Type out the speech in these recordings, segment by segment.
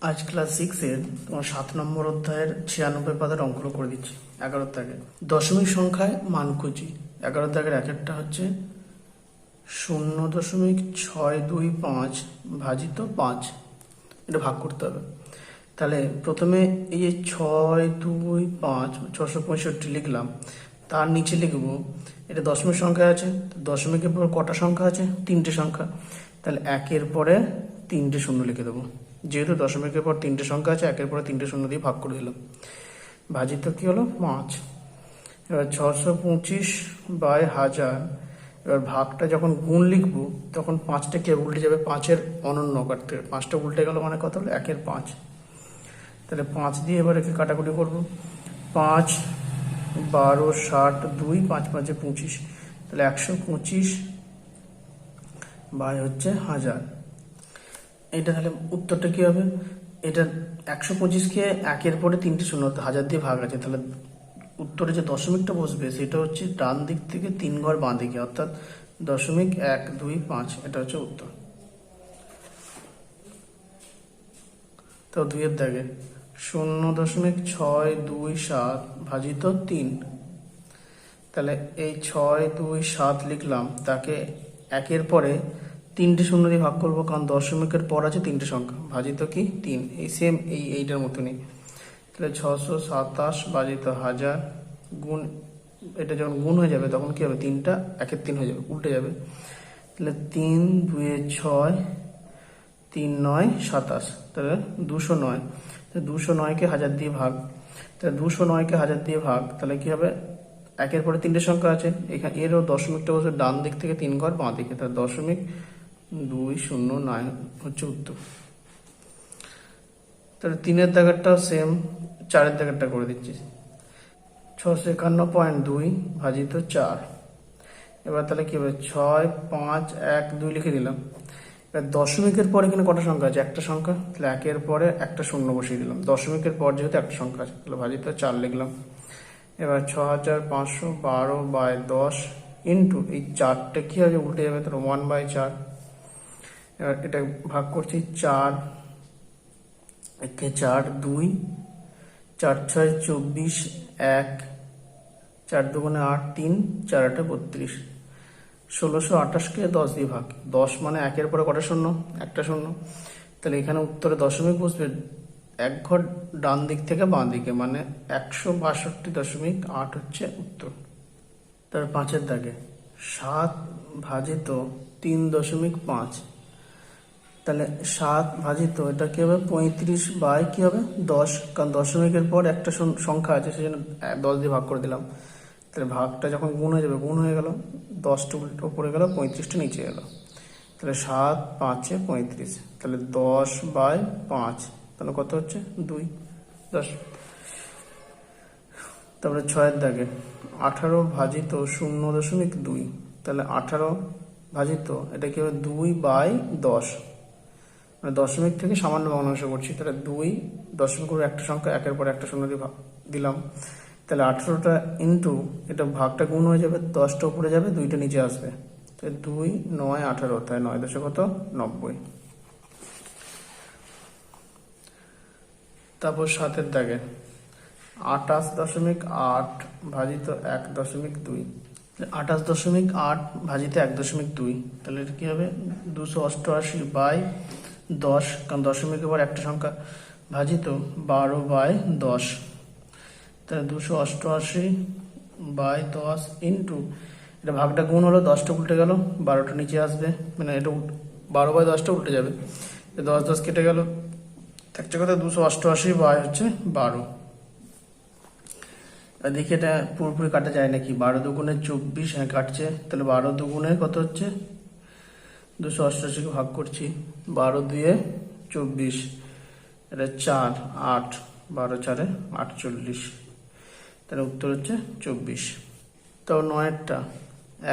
আজ ক্লাস 6-এর তোমার 7 নম্বর অধ্যায়ের 96 পাতার অঙ্কগুলো করে দিচ্ছি। 11 দাগে দশমিক সংখ্যায় মান খুঁজি। 11 দাগের একেরটা হচ্ছে 0.625 ভাজিত 5। এটা ভাগ করতে হবে। তাহলে প্রথমে এই যে 625 665 লিখলাম, তার নিচে লিখবো এটা দশমিক সংখ্যা আছে, দশমিকের পর কটা সংখ্যা আছে? 3টে সংখ্যা। তাহলে একের পরে 3টে শূন্য লিখে দেবো। যেহেতু দশমিকের পর 3টে সংখ্যা আছে, একের পরে 3টে শূন্য দিয়ে ভাগ করে দিলাম। ভাজিত কি হলো? 5। এবার 625/1000। এবার ভাগটা যখন গুণ লিখবো তখন 5টা কে উল্টে যাবে, 5-এর অনন্য কাটতে 5টা উল্টে গেল মানে কত হলো? 1-এর 5। তাহলে 5 দিয়ে এবার একে কাটাকুটি করবো। 5, 12, 60, 2, 5 5 25। তাহলে 125 বাই হচ্ছে 1000। এটা তাহলে উত্তরটা কি হবে? এটা 125কে একের পরে 3টে শূন্য 1000 দিয়ে ভাগ আছে, তাহলে উত্তরে যে দশমিকটা বসবে সেটা হচ্ছে ডান দিক থেকে 3 ঘর বাঁ দিকে, অর্থাৎ 0.125। এটা হচ্ছে উত্তর। তো 2-এর দাগে 0.627 ভাজিত 3। তাহলে এই 627 লিখলাম, তাকে একের পরে 3টে শূন্য দিয়ে ভাগ করবো, কারণ দশমিকের পর আছে 3টে সংখ্যা। ভাজিত কি? 3। এই সেম এইটার মতনই। তাহলে 627 ভাজিত 1000 গুণ, এটা যখন গুণ হয়ে যাবে তখন কি হবে? 3টা 1-এর 3 হয়ে যাবে, উল্টে যাবে। তাহলে 3 2 6, 3 9 27। তাহলে 209। তাহলে 209কে 1000 দিয়ে ভাগ। তাহলে 209কে 1000 দিয়ে ভাগ, তাহলে কি হবে? একের পরে 3টে সংখ্যা আছে, এখানে এরও দশমিকটা বসে ডান দিক থেকে 3 ঘর বাঁ দিকে, তাহলে 0.209 হচ্ছে উত্তর। তাহলে 3-এর দাগেরটাও সেম, 4-এর দাগেরটা করে দিচ্ছি। 651.2 ভাজিত 4। এবার তাহলে কি হবে? 6 5 1 2 লিখে দিলাম। এবার দশমিকের পরে এখানে কটা সংখ্যা আছে? একটা সংখ্যা, তাহলে একের পরে একটা শূন্য বসিয়ে দিলাম। দশমিকের পর যেহেতু একটা সংখ্যা আছে, তাহলে ভাজিত 4 লিখলাম। এবার 6512/10 ইন্টু এই 4টা কি হবে? উল্টে যাবে, তাহলে 1/4। এবার এটা ভাগ করছি 4 একে 4 2, 4 6 24, 1, 4 2 8, 3, 4 8 32। 1628কে 10 দিয়ে ভাগ। 10 মানে একের পরে কটা শূন্য? একটা শূন্য। তাহলে এখানে উত্তরে দশমিক বসবে 1 ঘর ডান দিক থেকে বাঁ দিকে, মানে 162.8 হচ্ছে উত্তর। তার 5-এর দাগে 7 ভাজিত 3.5। তাহলে 7 ভাজিত এটা কি হবে? 35 বাই কি হবে? 10, কারণ দশমিকের পর একটা সংখ্যা আছে, সেজন্য 10 দিয়ে ভাগ করে দিলাম। তাহলে ভাগটা যখন গুণ হয়ে যাবে, গুণ হয়ে গেল, 10টা উল্টো উপরে গেল, 35টা নিচে গেল। তাহলে 7 5 35। তাহলে 10/5, তাহলে কত হচ্ছে? 2 10। তারপরে 6-এর দাগে 18 ভাজিত 0.2। তাহলে 18 ভাজিত এটা কি হবে? 2/10, মানে দশমিক থেকে সামান্য ভগ্নাংশ করছি। তাহলে 2 দশমিক করে একটা সংখ্যা, একের পর একটা শূন্য দিয়ে দিলাম। তাহলে 18টা ইন্টু এটা ভাগটা গুণ হয়ে যাবে, 10টা উপরে যাবে, 2টা নিচে আসবে। তাহলে 2 9 18, তাই 9 দশে কত? 90। তারপর 7-এর দাগে 28.8 ভাজিত 1.2। 28.8 ভাজিত 1.2, তাহলে এটা কি হবে? 288/10, কারণ দশমিকের পর একটা সংখ্যা, ভাজিত 12/10। তাহলে 288/10 ইন্টু এটা ভাগটা গুণ হলো, 10টা উল্টে গেল, 12টা নিচে আসবে, মানে এটা 12/10টা উল্টে যাবে। 10 10 কেটে গেল, একটা কথা 288/12। দেখি এটা পুরোপুরি কাটা যায় নাকি। 12 দুগুণে 24, হ্যাঁ কাটছে। তাহলে 12 দুগুণে কত হচ্ছে? 288কে ভাগ করছি, 12 2 24, এটা 4 8, 12 4 48। তাহলে উত্তর হচ্ছে 24। তো 9-এরটা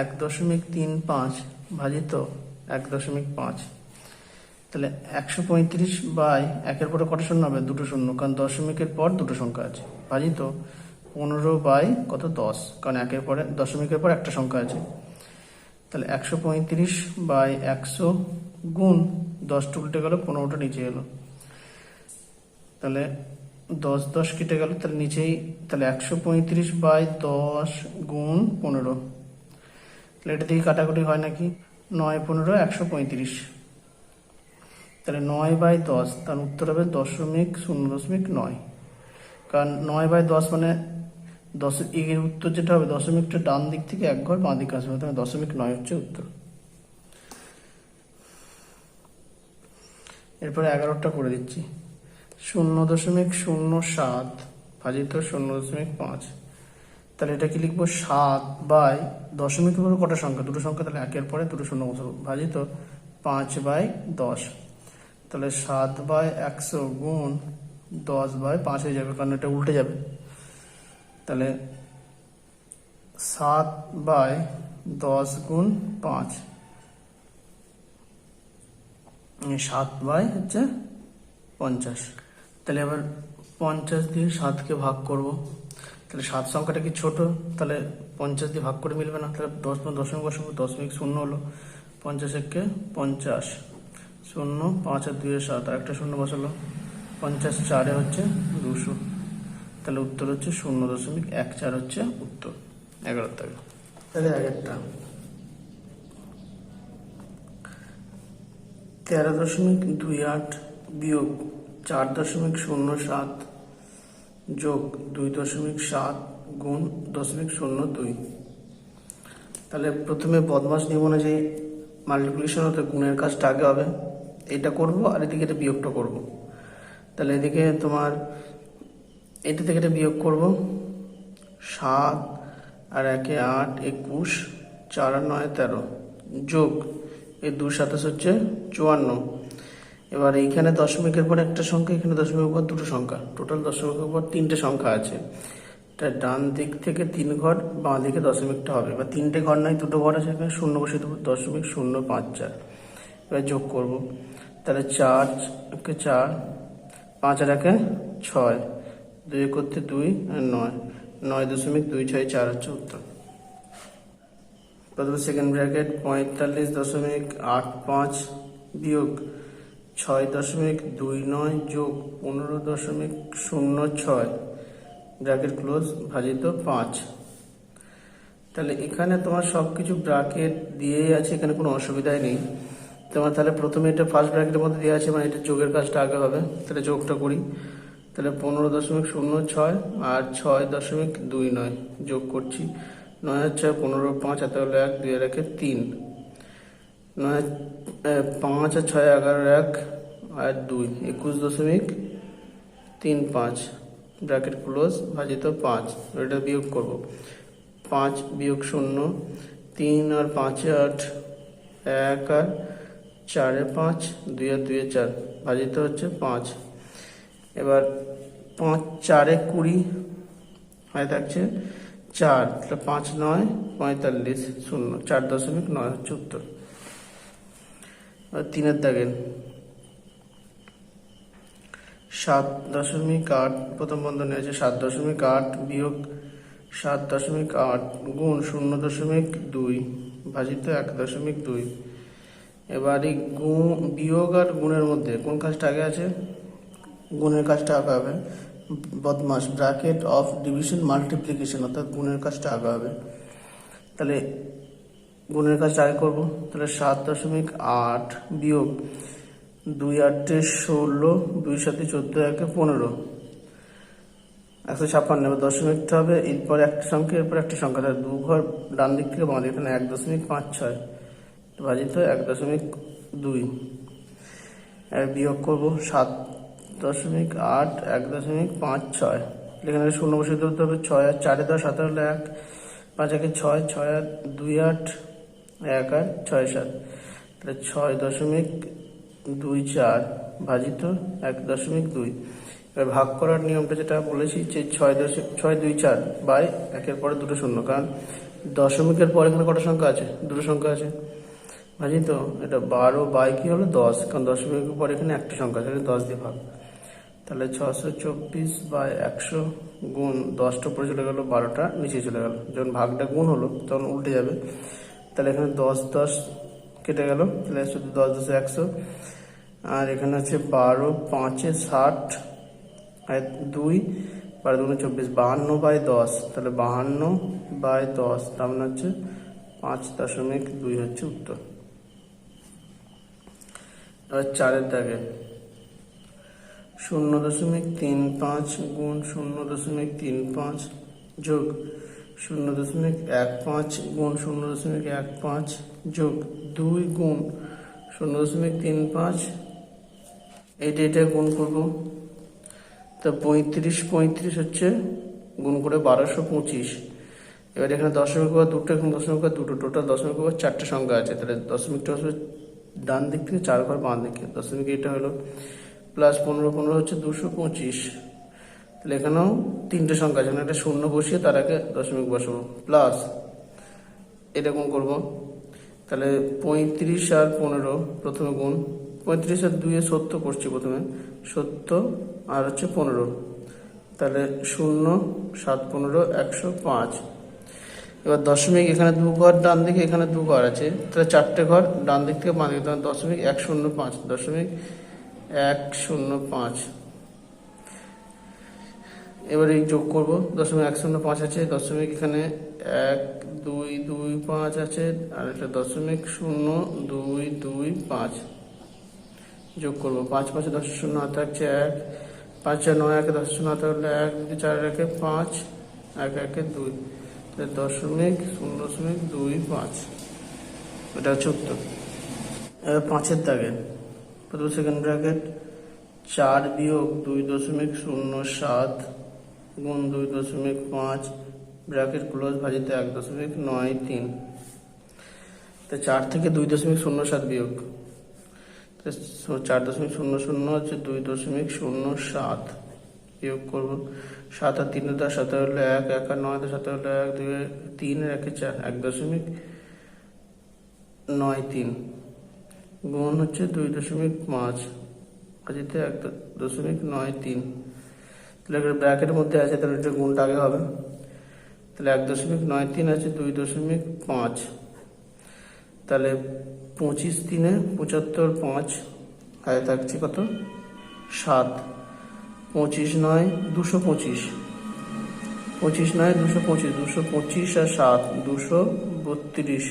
1.35 ভাজিত 1.5। তাহলে 135 বাই একের পরে কটা শূন্য হবে? দুটো শূন্য, কারণ দশমিকের পর দুটো সংখ্যা আছে। ভাজিত 15 বাই কত? 10, কারণ একের পরে দশমিকের পর একটা সংখ্যা আছে। তাহলে 135/100 গুণ 10টা উল্টে গেল, 15টা নিচে এলো। তাহলে 10 কেটে গেল, তাহলে নিচেই তাহলে 135/10 গুণ 15। তাহলে এটা থেকে কাটাকুটি হয় নাকি, 9 15 135। তাহলে 9/10, তার উত্তর হবে 0.9। কারণ 9/10 মানে এর উত্তর যেটা হবে, দশমিকটা ডান দিক থেকে এক ঘর বাঁ দিকে আসবে, তাহলে 0.9 হচ্ছে উত্তর। এরপরে 11টা করে দিচ্ছি। 0.07 ভাজিত 0.5। তাহলে এটা কি লিখবো, 7/দশমিকের উপরে কটা সংখ্যা, দুটো সংখ্যা, তাহলে একের পরে দুটো শূন্য বসাবো, ভাজিত 5/10। তাহলে 7/100 গুণ 10/5 হয়ে যাবে, কারণ এটা উল্টে যাবে। তাহলে 7/10 গুণ 5, 7/50। তাহলে এবার 50 দিয়ে 7কে ভাগ করব। তাহলে 7 সংখ্যাটা কি ছোট, তাহলে 50 দিয়ে ভাগ করে মিলবে না, তাহলে 10 বসাবো, 0.0 হলো, 50 একে 50, 0 5 আর 2 7, আর একটা শূন্য বসালো, 50 4 হচ্ছে 200। তাহলে উত্তর হচ্ছে 0.14 হচ্ছে উত্তর 11 থেকে। তাহলে আগেরটা 13.28 বিয়োগ 4.07 যোগ 2.7 গুণ 0.02। তাহলে প্রথমে বদমাস নিয়ম অনুযায়ী মাল্টিপ্লিকেশন হতে গুণের কাজটা আগে হবে, এটা করব, আর এদিকে এটা বিয়োগটা করব। তাহলে এদিকে তোমার এটা থেকে এটা বিয়োগ করব, 7 আর 1 8 21, 4 আর 9 13 যোগ এই 2 27 হচ্ছে 54। এবার এইখানে দশমিকের পর একটা সংখ্যা, এখানে দশমিকের পর দুটো সংখ্যা, টোটাল দশমিকের পর 3টে সংখ্যা আছে। এটা ডান দিক থেকে 3 ঘর, বাঁ দিকে দশমিকটা হবে। এবার 3টে ঘর নয়, দুটো ঘর আছে, এখানে শূন্য বসিয়ে দেবো, 0.054। এবার যোগ করব, তাহলে 4 কে 4, 5 আর 1 6, 2 করতে 2 আর 9, 9.264 হচ্ছে উত্তর। প্রথমে সেকেন্ড ব্র্যাকেট 45.85 বিয়োগ 6.29 যোগ 15.06 ব্র্যাকেট ক্লোজ ভাজিত 5। তাহলে এখানে তোমার সব কিছু ব্র্যাকেট দিয়েই আছে, এখানে কোনো অসুবিধাই নেই তোমার। তাহলে প্রথমে এটা ফার্স্ট ব্র্যাকেটের মধ্যে দেওয়া আছে, মানে এটা যোগের কাজটা আগে হবে। তাহলে যোগটা করি, তাহলে 15.06 আর 6.29 যোগ করছি, 9 আর 6 15, 5 হাতে হলো 1, 2 আর 1 3, 9 5 আর 6 11 1 আর 2 21.35 ব্র্যাকেট ক্লোজ ভাজিত 5। এটা বিয়োগ করব, 5 বিয়োগ 0, 3 আর 5 8, 1 আর 4 5, 2 আর 2 4 ভাজিত হচ্ছে 5। এবার 5 4 20 হয় থাকছে 4, তাহলে 5 9 45 0, 4.9 হচ্ছে উত্তর। 3 দাগের 7.8 প্রথম বন্ধনী আছে, 7.8 বিয়োগ 7.8 গুণ 0.2 ভাজিত 1.2। এবার এই বিয়োগ আর গুণের মধ্যে কোন কাজটা আগে আছে, গুণের কাজটা আগে হবে। বদমাস ব্র্যাকেট অফ ডিভিশন মাল্টিপ্লিকেশন, অর্থাৎ গুণের কাজটা আগে হবে। তাহলে গুণের কাজটা আগে করবো, তাহলে 7.8 বিয়োগ 2 8 16, 2 7 14, 1 15, 156। এবার দশমিকটা হবে এরপরে একটা সংখ্যা, এরপর একটা সংখ্যা, তাহলে 2 ঘর ডান দিক থেকে বাঁ দিকে, এখানে 1.56 ভাজিত 1.2। আর বিয়োগ করবো 7.8 1.56, এখানে শূন্য বসিয়ে ধরতে হবে, 6 আর 4 10 7 হলো 1, 5 1 6, 6 আর 2 8, 1 আর 6 7, তাহলে 6.24 ভাজিত 1.2। এবার ভাগ করার নিয়মটা যেটা বলেছি, যে 6.24 বাই 1-এর পরে দুটো শূন্য, কারণ দশমিকের পরে এখানে কটা সংখ্যা আছে, দুটো সংখ্যা আছে, ভাজিত এটা 12 বাই কি হলো 10, কারণ দশমিকের পরে এখানে একটা সংখ্যা আছে, 10 দিয়ে ভাগ। তাহলে 624/100 গুণ 10টা উপরে চলে গেল, 12টা নিচে চলে গেল, যখন ভাগটা গুণ হলো তখন উল্টে যাবে। তাহলে এখানে 10 10 কেটে গেল, তাহলে শুধু 10 10 100, আর এখানে আছে 12 5 60, আর 2 12 × 24, 52/10, তাহলে 52/10, তার মানে হচ্ছে 5.2 হচ্ছে উত্তর। এবার 4-এর দাগে 0.35 গুণ 0.35 যোগ 0.15 গুণ 0.15 যোগ 2 গুণ 0.35, এটা গুণ করব। তো 35 হচ্ছে গুণ করে 1225। এবার এখানে দশমিক ঘর দুটো, এখানে দশমিক ঘর দুটো, টোটাল দশমিক ঘর 4টে সংখ্যা আছে, তাহলে দশমিকটা আসবে ডান দিক থেকে, 4 ঘর বাম দিকে। দশমিক এটা হলো প্লাস 15 হচ্ছে 225। তাহলে এখানেও 3টে সংখ্যা আছে, একটা শূন্য বসিয়ে তার আগে দশমিক বসাবো, প্লাস এটা গুণ করবো। তাহলে 35 আর 15 প্রথমে গুণ, 35 আর 2 70 করছি প্রথমে, 70 আর হচ্ছে 15, তাহলে 0 7 15 105। এবার দশমিক এখানে 2 ঘর ডান দিকে, এখানে 2 ঘর আছে, তাহলে 4টে ঘর ডান দিক থেকে বাঁ দিকে, তাহলে 0.105, 0.105। এবার এই যোগ করব, 0.105 আছে, দশমিক এখানে 1 2 2 5 আছে, আর এটা 0.0225 যোগ করব। 5 5 10 0 হাতে থাকছে 1, 5 4 9 1 10 0 হাতে হলে 1, 4 1 5, 1 1 2, 0.025, এটা হচ্ছে উত্তর। এবার 5-এর দাগে প্রথম সেকেন্ড ব্র্যাকেট 4 বিয়োগ 2.07 গুণ 2.5 ব্র্যাকেট ক্লোজ ভাজিতে 1.93। তো 4 থেকে 2.07 বিয়োগ, 4.00 হচ্ছে 2.07 বিয়োগ করবো। 7 আর 3 10, 7 হলে 1, 1 আর 9 7 হলে 1, 2 3 আর 1 4, 1.93 গুণ হচ্ছে 2.5 ভাজিতে 1.93। তাহলে ব্র্যাকেটের মধ্যে আছে, তাহলে এটা গুণটা আগে হবে। তাহলে 1.93 আছে 2.5, তাহলে 25 3 75, 5 হাতে থাকছে কত 7, 25 9 225, 25 9 225, 225 আর 7 232,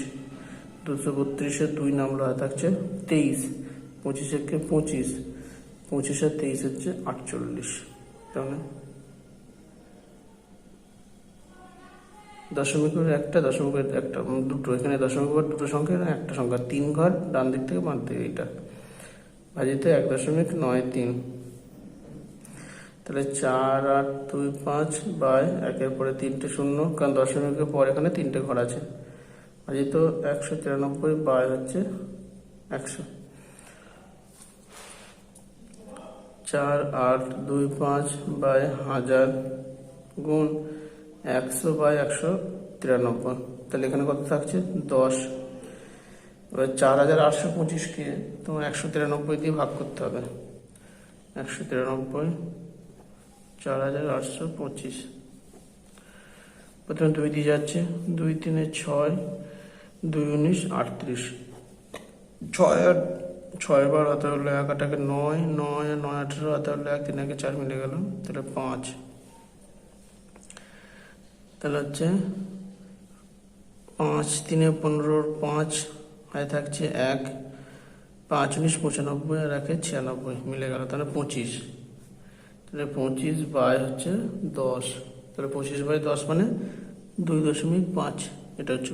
232 2 নামলো হাতে থাকছে 23, 25 একে 25, 25 আর 23 হচ্ছে 48। তাহলে দশমিকের একটা, দশমিকের একটা, দুটো, এখানে দশমিক ঘর দুটো সংখ্যা, এখানে একটা সংখ্যা, 3 ঘর ডান দিক থেকে বাম দিকে, এইটা ভাজিতে 1.93। তাহলে 4 8 2 5 বাই 1-এর পরে 3টে শূন্য, কারণ দশমিকের পর এখানে 3টে ঘর আছে, ভাজিত 193 বাই হচ্ছে 100। 4 8 2 5 বাই 1000 গুণ 100 বাই 193, তাহলে এখানে কত থাকছে 10। এবার 4825কে তোমার 193 দিয়ে ভাগ করতে হবে, 193 4825। প্রথমে 2 দিয়ে যাচ্ছে, 2 3 6, 2 19 38, 6 আর 6 বার হাতে হলে 1 8 9, 9 আর 9 18 হাতে হলে 1 3 1 4 মিলে গেল, তাহলে 5। তাহলে হচ্ছে 5 3 15 5 হাতে থাকছে 1, 5 19 95 আর 1 96 মিলে গেল, তাহলে 25। তাহলে 25 বাই হচ্ছে 10, তাহলে 25 বাই 10 মানে 2.5, এটা হচ্ছে।